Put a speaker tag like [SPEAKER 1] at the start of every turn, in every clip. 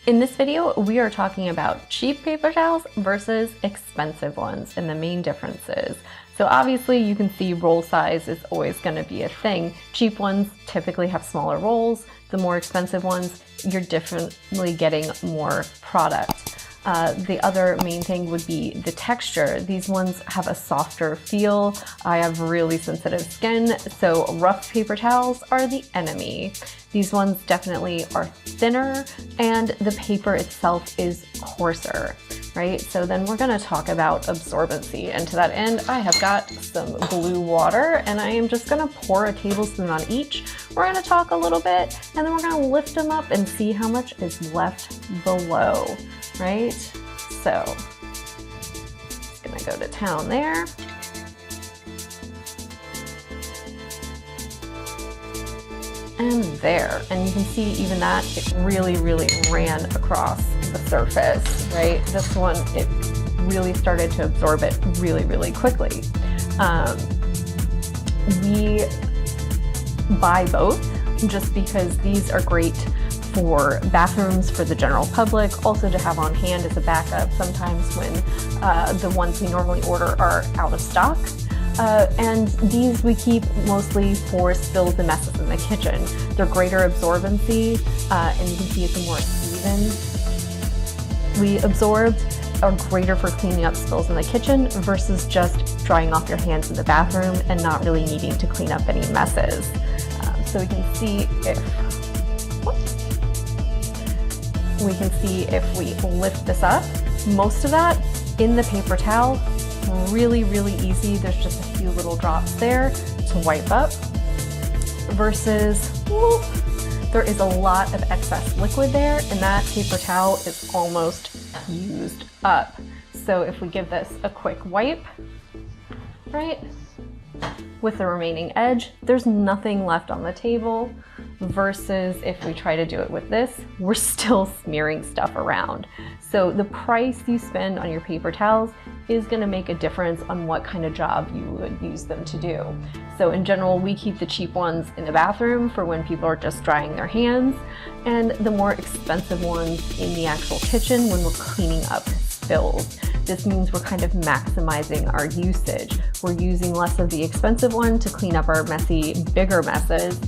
[SPEAKER 1] In this video, we are talking about cheap paper towels versus expensive ones and the main differences. So obviously you can see roll size is always going to be a thing. Cheap ones typically have smaller rolls. The more expensive ones, you're definitely getting more product. The other main thing would be the texture. These ones have a softer feel. I have really sensitive skin, so rough paper towels are the enemy. These ones definitely are thinner and the paper itself is coarser, right? So then we're gonna talk about absorbency. And to that end, I have got some blue water and I am just gonna pour a tablespoon on each. We're gonna talk a little bit and then we're gonna lift them up and see how much is left below, right? So, just gonna go to town there. And there, and you can see even that it really ran across the surface, right? This one, it really started to absorb it really quickly. We buy both just because these are great for bathrooms for the general public, also to have on hand as a backup sometimes when the ones we normally order are out of stock. And these we keep mostly for spills and messes in the kitchen. They're greater absorbency, and you can see it's more evenly absorbed, are greater for cleaning up spills in the kitchen versus just drying off your hands in the bathroom and not really needing to clean up any messes. So we can see if we lift this up, most of that in the paper towel, really easy. There's just a few little drops there to wipe up versus there is a lot of excess liquid there and that paper towel is almost used up. So if we give this a quick wipe, right, with the remaining edge, there's nothing left on the table versus if we try to do it with this, we're still smearing stuff around. So the price you spend on your paper towels is going to make a difference on what kind of job you would use them to do. So in general, we keep the cheap ones in the bathroom for when people are just drying their hands, and the more expensive ones in the actual kitchen when we're cleaning up spills. This means we're kind of maximizing our usage. We're using less of the expensive one to clean up our messy, bigger messes,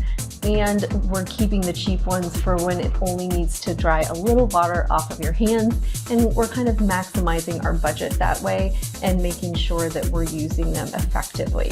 [SPEAKER 1] and we're keeping the cheap ones for when it only needs to dry a little water off of your hands, and we're kind of maximizing our budget that way and making sure that we're using them effectively.